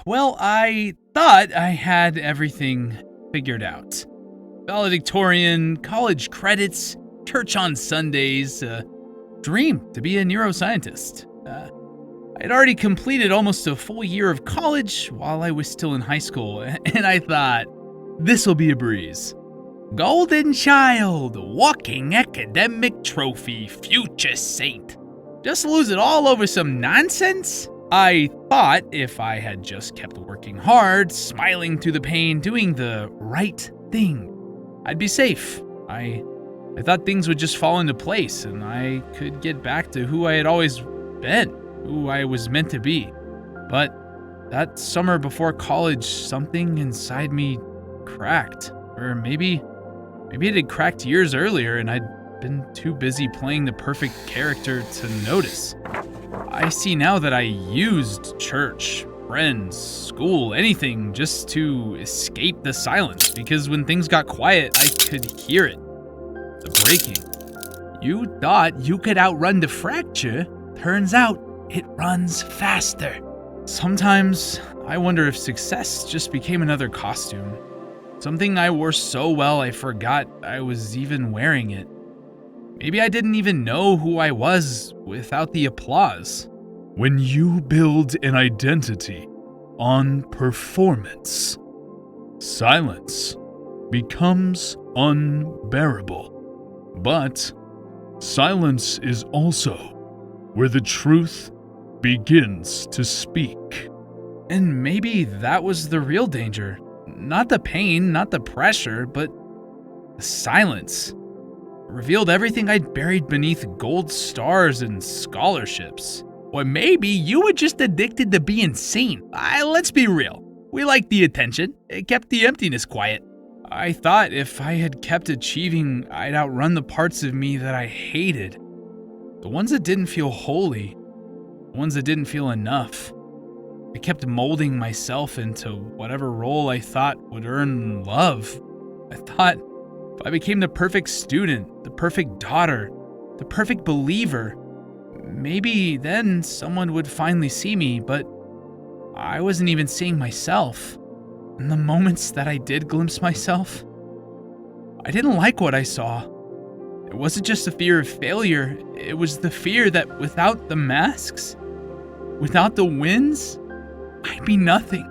Well, I thought I had everything figured out. Valedictorian, college credits, church on Sundays, dream to be a neuroscientist. I'd already completed almost a full year of college while I was still in high school, and I thought, this'll be a breeze. Golden child, walking academic trophy, future saint. Just lose it all over some nonsense? I thought if I had just kept working hard, smiling through the pain, doing the right thing, I'd be safe. I thought things would just fall into place and I could get back to who I had always been, who I was meant to be. But that summer before college, something inside me cracked. Or maybe it had cracked years earlier and I'd been too busy playing the perfect character to notice. I see now that I used church, friends, school, anything just to escape the silence, because when things got quiet, I could hear it. The breaking. You thought you could outrun the fracture. Turns out it runs faster. Sometimes I wonder if success just became another costume. Something I wore so well I forgot I was even wearing it. Maybe I didn't even know who I was without the applause. When you build an identity on performance, silence becomes unbearable. But silence is also where the truth begins to speak. And maybe that was the real danger. Not the pain, not the pressure, but the silence. It revealed everything I'd buried beneath gold stars and scholarships. Or maybe you were just addicted to being seen. Let's be real. We liked the attention. It kept the emptiness quiet. I thought if I had kept achieving, I'd outrun the parts of me that I hated. The ones that didn't feel holy. The ones that didn't feel enough. I kept molding myself into whatever role I thought would earn love. I thought if I became the perfect student, the perfect daughter, the perfect believer, maybe then someone would finally see me, but I wasn't even seeing myself. In the moments that I did glimpse myself, I didn't like what I saw. It wasn't just a fear of failure, it was the fear that without the masks, without the wins, I'd be nothing.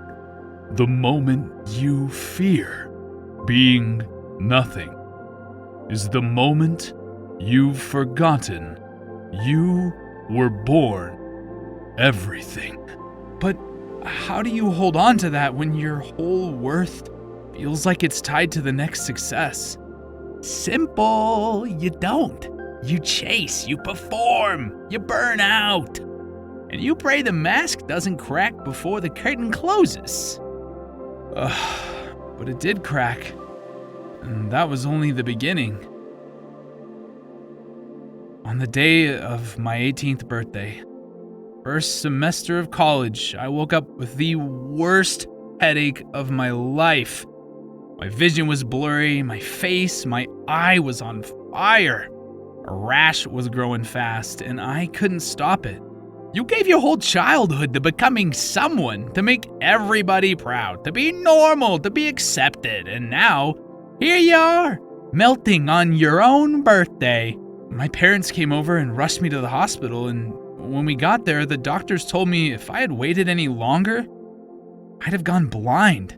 The moment you fear being nothing is the moment you've forgotten you were born everything. But how do you hold on to that when your whole worth feels like it's tied to the next success? Simple. You don't. You chase, you perform, you burn out. And you pray the mask doesn't crack before the curtain closes. But it did crack. And that was only the beginning. On the day of my 18th birthday, first semester of college, I woke up with the worst headache of my life. My vision was blurry, my face, my eye was on fire. A rash was growing fast, and I couldn't stop it. You gave your whole childhood to becoming someone, to make everybody proud, to be normal, to be accepted, and now, here you are, melting on your own birthday. My parents came over and rushed me to the hospital, and when we got there, the doctors told me if I had waited any longer, I'd have gone blind.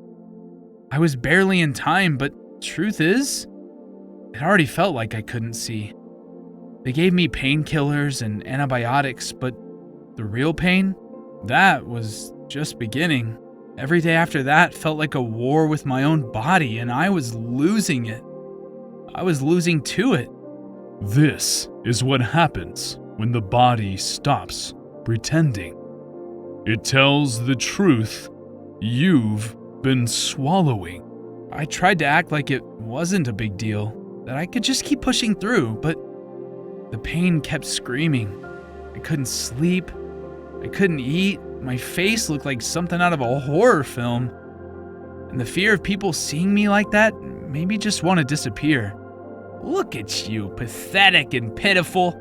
I was barely in time, but truth is, it already felt like I couldn't see. They gave me painkillers and antibiotics, but the real pain, that was just beginning. Every day after that felt like a war with my own body, and I was losing it. I was losing to it. This is what happens when the body stops pretending. It tells the truth you've been swallowing. I tried to act like it wasn't a big deal, that I could just keep pushing through, but the pain kept screaming. I couldn't sleep. I couldn't eat. My face looked like something out of a horror film. And the fear of people seeing me like that made me just want to disappear. Look at you, pathetic and pitiful.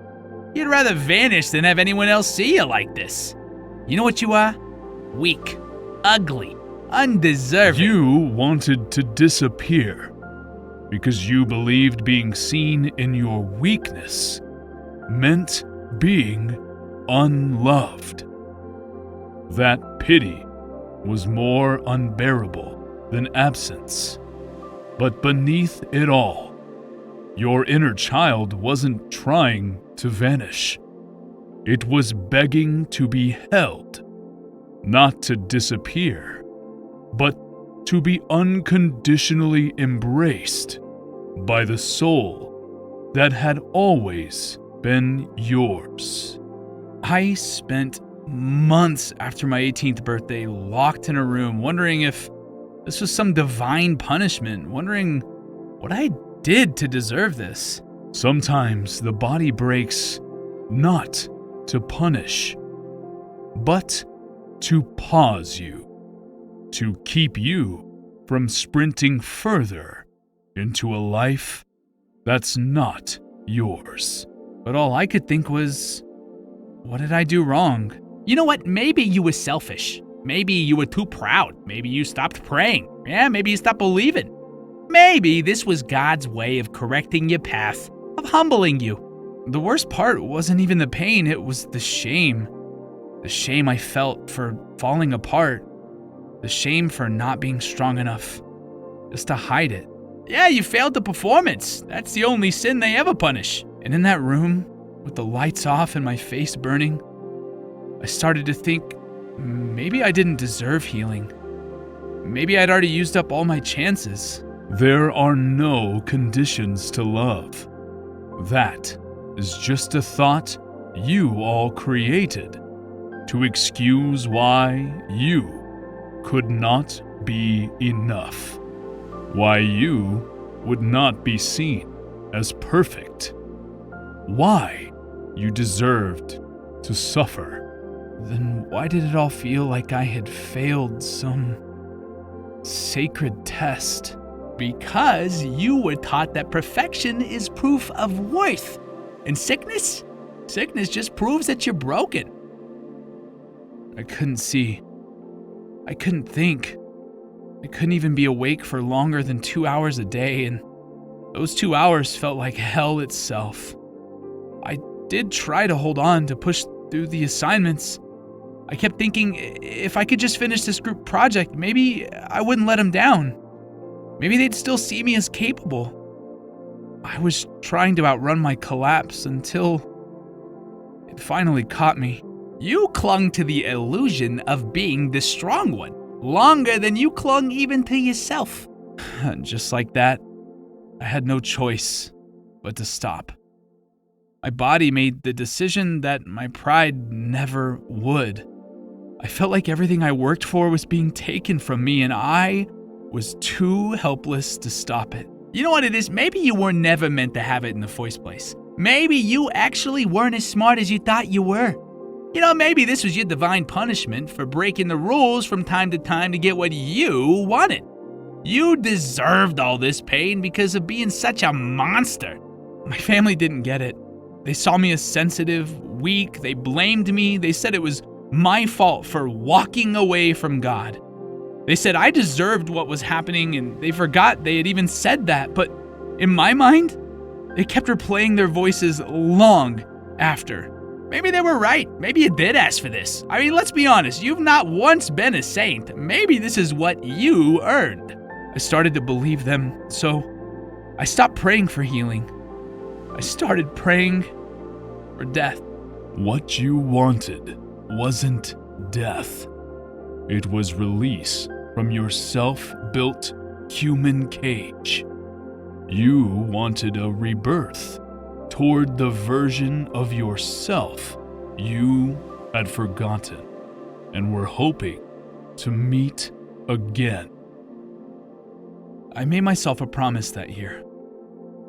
You'd rather vanish than have anyone else see you like this. You know what you are? Weak. ugly, undeserving. You wanted to disappear because you believed being seen in your weakness meant being unloved. That pity was more unbearable than absence. But beneath it all, your inner child wasn't trying to vanish. It was begging to be held, not to disappear, but to be unconditionally embraced by the soul that had always been yours. I spent months after my 18th birthday locked in a room, wondering if this was some divine punishment, wondering what I did to deserve this. Sometimes the body breaks not to punish, but to pause you, to keep you from sprinting further into a life that's not yours. But all I could think was, what did I do wrong? You know what? Maybe you were selfish. Maybe you were too proud. Maybe you stopped praying. Yeah, maybe you stopped believing. Maybe this was God's way of correcting your path, of humbling you. The worst part wasn't even the pain, it was the shame. The shame I felt for falling apart. The shame for not being strong enough just to hide it. Yeah, you failed the performance. That's the only sin they ever punish. And in that room, with the lights off and my face burning, I started to think maybe I didn't deserve healing. Maybe I'd already used up all my chances. There are no conditions to love. That is just a thought you all created to excuse why you could not be enough, why you would not be seen as perfect, why you deserved to suffer. Then why did it all feel like I had failed some sacred test? Because you were taught that perfection is proof of worth. And sickness just proves that you're broken. I couldn't see. I couldn't think. I couldn't even be awake for longer than 2 hours a day, and those 2 hours felt like hell itself. I did try to hold on to push through the assignments. I kept thinking if I could just finish this group project, maybe I wouldn't let them down. Maybe they'd still see me as capable. I was trying to outrun my collapse until it finally caught me. You clung to the illusion of being the strong one, longer than you clung even to yourself. Just like that, I had no choice but to stop. My body made the decision that my pride never would. I felt like everything I worked for was being taken from me, and I was too helpless to stop it. You know what it is? Maybe you were never meant to have it in the first place. Maybe you actually weren't as smart as you thought you were. You know, maybe this was your divine punishment for breaking the rules from time to time to get what you wanted. You deserved all this pain because of being such a monster. My family didn't get it. They saw me as sensitive, weak. They blamed me. They said it was my fault for walking away from God. They said I deserved what was happening, and they forgot they had even said that. But in my mind, they kept replaying their voices long after. Maybe they were right. Maybe you did ask for this. I mean, let's be honest. You've not once been a saint. Maybe this is what you earned. I started to believe them, so I stopped praying for healing. I started praying for death. What you wanted wasn't death. It was release from your self-built human cage. You wanted a rebirth toward the version of yourself you had forgotten and were hoping to meet again. I made myself a promise that year.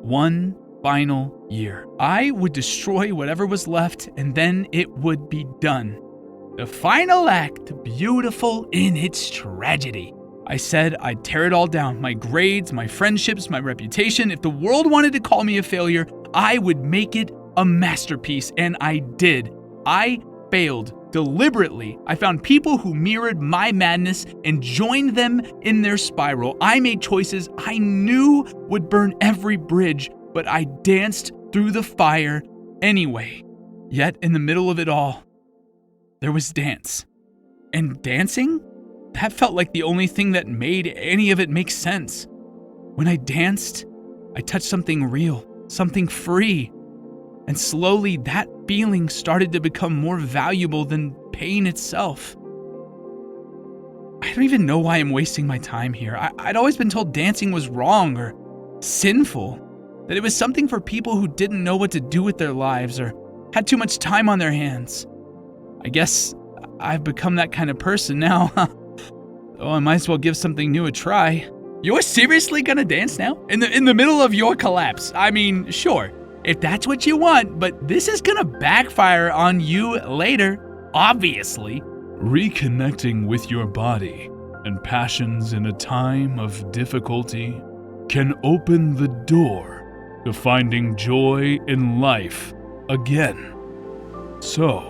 One final year. I would destroy whatever was left, and then it would be done. The final act, beautiful in its tragedy. I said I'd tear it all down. My grades, my friendships, my reputation. If the world wanted to call me a failure, I would make it a masterpiece, and I did. I failed. Deliberately, I found people who mirrored my madness and joined them in their spiral. I made choices I knew would burn every bridge, but I danced through the fire anyway. Yet, in the middle of it all, there was dance. And dancing? That felt like the only thing that made any of it make sense. When I danced, I touched something real, something free. And slowly, that feeling started to become more valuable than pain itself. I don't even know why I'm wasting my time here. I'd always been told dancing was wrong or sinful, that it was something for people who didn't know what to do with their lives or had too much time on their hands. I guess I've become that kind of person now. Oh, I might as well give something new a try. You're seriously gonna dance now? In the middle of your collapse? I mean, sure, if that's what you want, but this is gonna backfire on you later, obviously. Reconnecting with your body and passions in a time of difficulty can open the door to finding joy in life again. So,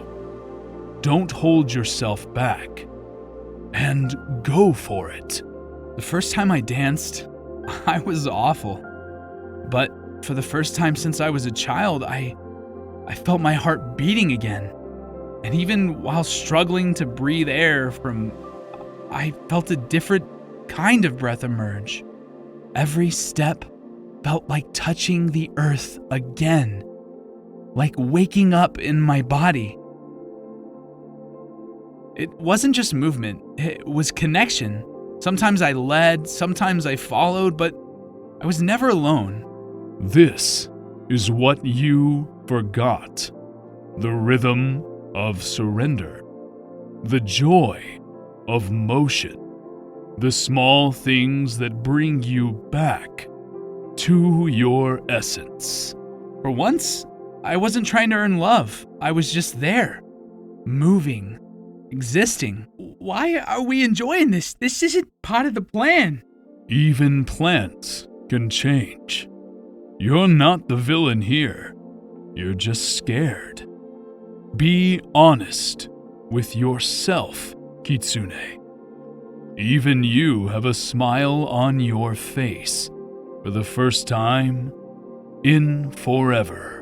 don't hold yourself back and go for it. The first time I danced, I was awful. But for the first time since I was a child, I felt my heart beating again. And even while struggling to breathe air I felt a different kind of breath emerge. Every step felt like touching the earth again, like waking up in my body. It wasn't just movement, it was connection. Sometimes I led, sometimes I followed, but I was never alone. This is what you forgot. The rhythm of surrender. The joy of motion. The small things that bring you back to your essence. For once, I wasn't trying to earn love. I was just there, moving, existing. Why are we enjoying this? This isn't part of the plan. Even plants can change. You're not the villain here. You're just scared. Be honest with yourself, Kitsune. Even you have a smile on your face for the first time in forever.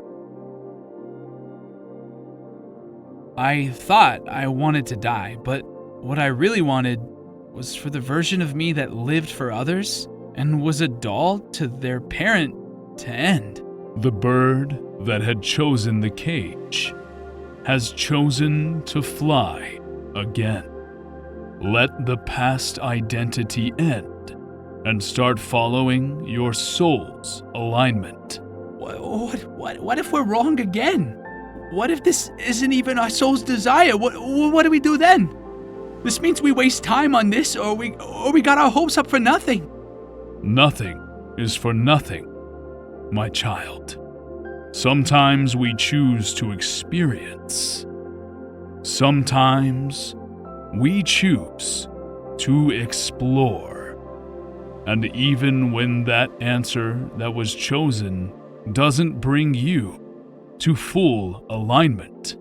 I thought I wanted to die, but what I really wanted was for the version of me that lived for others and was a doll to their parent to end. The bird that had chosen the cage has chosen to fly again. Let the past identity end and start following your soul's alignment. What if we're wrong again? What if this isn't even our soul's desire? What do we do then? This means we waste time on this, or we got our hopes up for nothing. Nothing is for nothing, my child. Sometimes we choose to experience. Sometimes we choose to explore. And even when that answer that was chosen doesn't bring you to full alignment,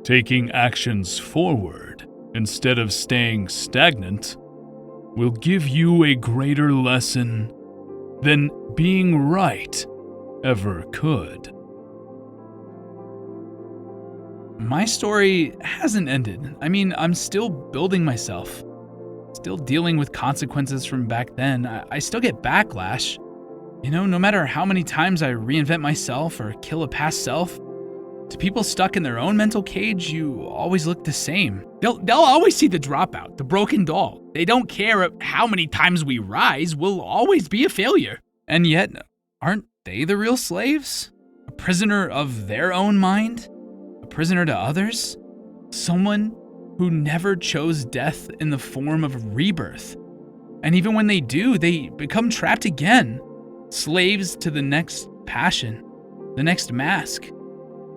taking actions forward instead of staying stagnant will give you a greater lesson than being right ever could. My story hasn't ended. I mean, I'm still building myself, still dealing with consequences from back then. I still get backlash. You know, no matter how many times I reinvent myself or kill a past self, to people stuck in their own mental cage, you always look the same. They'll always see the dropout, the broken doll. They don't care how many times we rise, we'll always be a failure. And yet, aren't they the real slaves? A prisoner of their own mind? A prisoner to others? Someone who never chose death in the form of rebirth. And even when they do, they become trapped again. Slaves to the next passion, the next mask,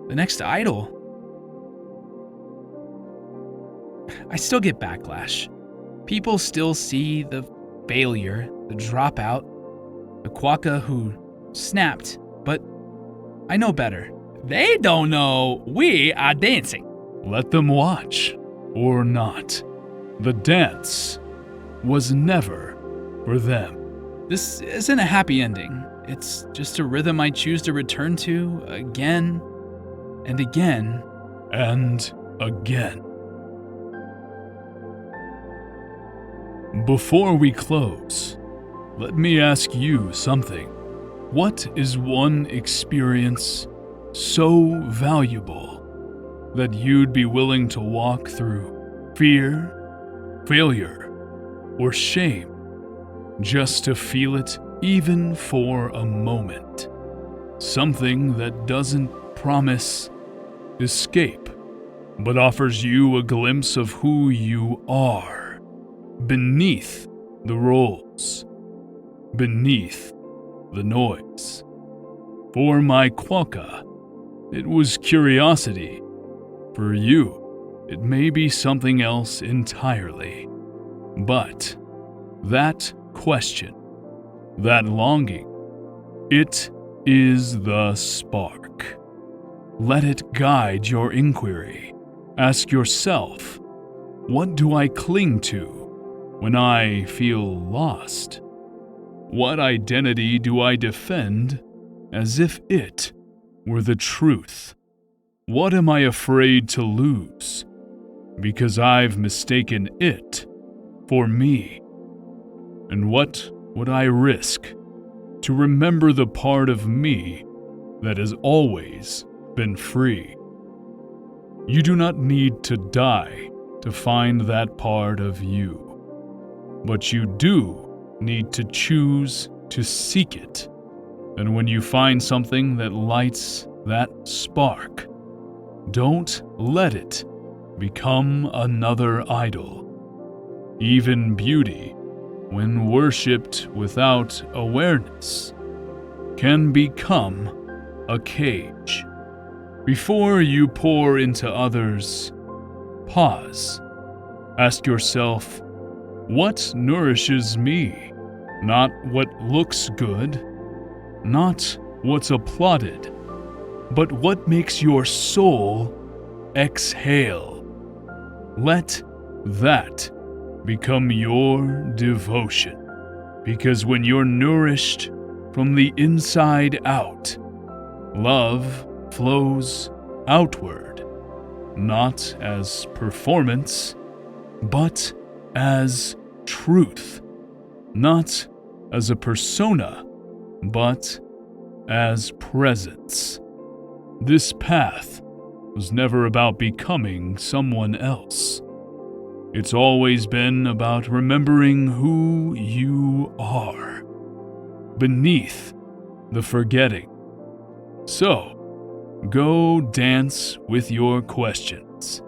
the next idol. I still get backlash. People still see the failure, the dropout, the Quokka who snapped, but I know better. They don't know we are dancing. let them watch or not. The dance was never for them. This isn't a happy ending. It's just a rhythm I choose to return to again and again and again. Before we close, let me ask you something. What is one experience so valuable that you'd be willing to walk through fear, failure, or shame just to feel it even for a moment? Something that doesn't promise escape, but offers you a glimpse of who you are beneath the roles, beneath the noise. For my Quokka, it was curiosity. For you, it may be something else entirely. But that question, that longing, it is the spark. Let it guide your inquiry. Ask yourself, what do I cling to when I feel lost? What identity do I defend as if it were the truth? What am I afraid to lose because I've mistaken it for me? And what would I risk to remember the part of me that has always been free? You do not need to die to find that part of you, but you do need to choose to seek it. And when you find something that lights that spark, don't let it become another idol. Even beauty, when worshipped without awareness, can become a cage. Before you pour into others, pause. Ask yourself, what nourishes me? Not what looks good, not what's applauded, but what makes your soul exhale. Let that become your devotion, because when you're nourished from the inside out, love flows outward, not as performance, but as truth, not as a persona, but as presence. This path was never about becoming someone else. It's always been about remembering who you are, beneath the forgetting. So, go dance with your questions.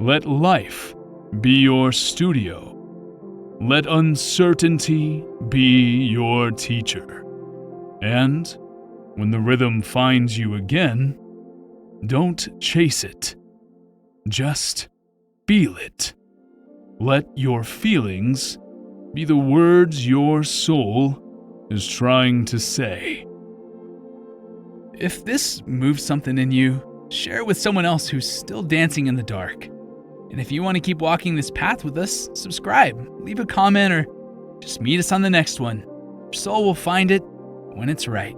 Let life be your studio. Let uncertainty be your teacher. And when the rhythm finds you again, don't chase it. Just feel it. Let your feelings be the words your soul is trying to say. If this moves something in you, share it with someone else who's still dancing in the dark. And if you want to keep walking this path with us, subscribe, leave a comment, or just meet us on the next one. Your soul will find it when it's right.